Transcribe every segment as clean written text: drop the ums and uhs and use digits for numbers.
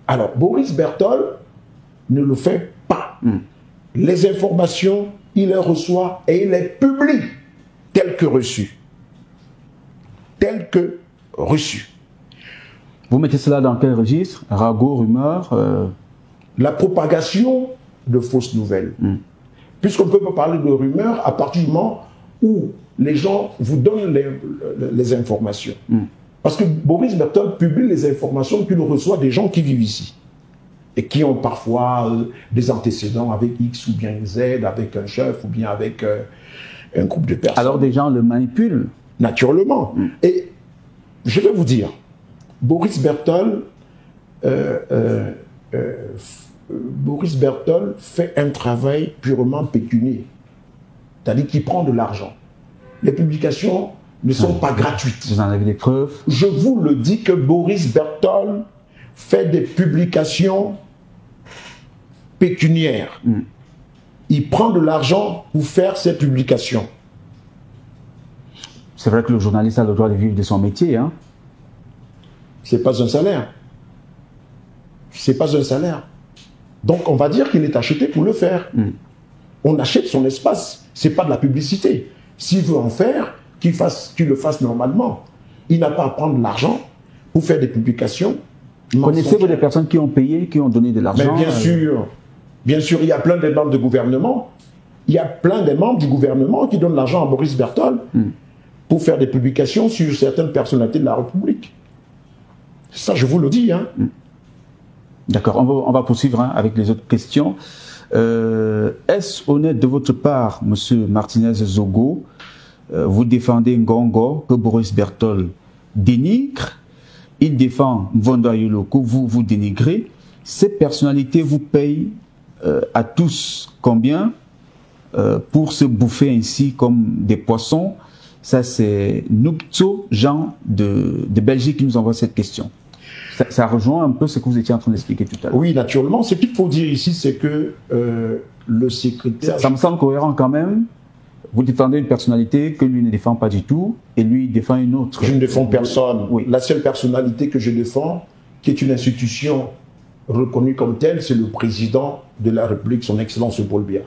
Alors, Boris Berthold ne le fait pas. Les informations, il les reçoit et il les publie telles que reçues. Telles que reçues. Vous mettez cela dans quel registre? Ragot, rumeur La propagation de fausses nouvelles. Puisqu'on ne peut pas parler de rumeurs à partir du moment où les gens vous donnent les informations. Parce que Boris Berthold publie les informations qu'il reçoit des gens qui vivent ici. Et qui ont parfois des antécédents avec X ou bien Z, avec un chef ou bien avec un groupe de personnes. Alors des gens le manipulent. Naturellement. Et je vais vous dire, Boris Berthold fait un travail purement pécunier. C'est-à-dire qu'il prend de l'argent. Les publications ne sont pas gratuites. Vous en avez des preuves? Je vous le dis que Boris Berthold fait des publications pécuniaires. Il prend de l'argent pour faire ses publications. C'est vrai que le journaliste a le droit de vivre de son métier. Hein? Ce n'est pas un salaire. Ce n'est pas un salaire. Donc on va dire qu'il est acheté pour le faire. On achète son espace. Ce n'est pas de la publicité. S'il veut en faire, qu'il le fasse normalement. Il n'a pas à prendre de l'argent pour faire des publications. Connaissez-vous des personnes qui ont payé, qui ont donné de l'argent? Bien sûr. Bien sûr, il y a plein de membres de gouvernement. Il y a plein de membres du gouvernement qui donnent de l'argent à Boris Berthold pour faire des publications sur certaines personnalités de la République. Ça, je vous le dis. Hein. D'accord, on va poursuivre avec les autres questions. Est-ce honnête de votre part, M. Martinez-Zogo, vous défendez Ngongo, que Boris Berthold dénigre, il défend Mvondo Ayolo, que vous dénigrez. Ces personnalités vous payent à tous combien pour se bouffer ainsi comme des poissons? Ça, c'est Noupto Jean de Belgique qui nous envoie cette question. Ça rejoint un peu ce que vous étiez en train d'expliquer tout à l'heure. Oui, naturellement. Ce qu'il faut dire ici, c'est que le secrétaire... Ça me semble cohérent quand même. Vous défendez une personnalité que lui ne défend pas du tout, et lui défend une autre. Je ne défends personne. Oui. La seule personnalité que je défends, qui est une institution reconnue comme telle, c'est le président de la République, son Excellence Paul Biya.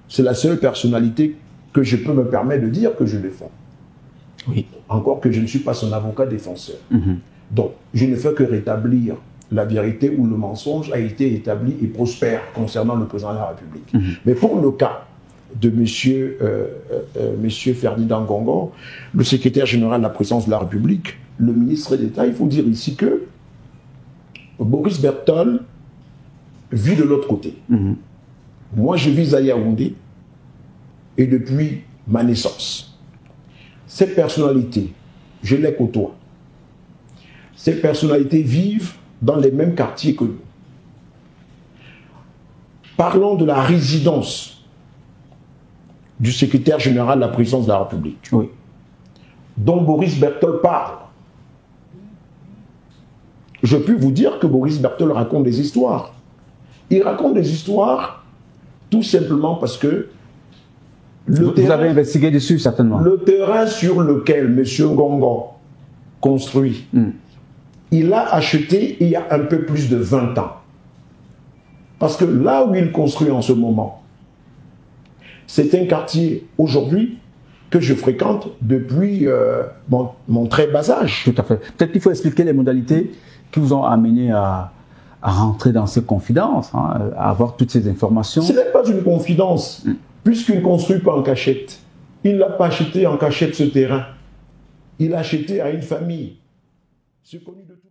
C'est la seule personnalité que je peux me permettre de dire que je défends. Oui. Encore que je ne suis pas son avocat défenseur. Donc, je ne fais que rétablir la vérité où le mensonge a été établi et prospère concernant le président de la République. Mais pour le cas de monsieur Ferdinand Ngongo, le secrétaire général de la présidence de la République, le ministre d'État, il faut dire ici que Boris Berthold vit de l'autre côté. Moi, je vis à Yaoundé et depuis ma naissance. Ces personnalités, je les côtoie. Ces personnalités vivent dans les mêmes quartiers que nous. Parlons de la résidence du secrétaire général de la présidence de la République, dont Boris Berthold parle. Je peux vous dire que Boris Berthold raconte des histoires. Il raconte des histoires tout simplement parce que vous avez investigué dessus certainement. Le terrain sur lequel M. Ngongo construit, il l'a acheté il y a un peu plus de 20 ans. Parce que là où il construit en ce moment, c'est un quartier aujourd'hui que je fréquente depuis mon très bas âge. Tout à fait. Peut-être qu'il faut expliquer les modalités qui vous ont amené à rentrer dans ces confidences, à avoir toutes ces informations. Ce n'est pas une confidence, puisqu'il ne construit pas en cachette. Il ne l'a pas acheté en cachette ce terrain. Il l'a acheté à une famille. C'est connu de tout.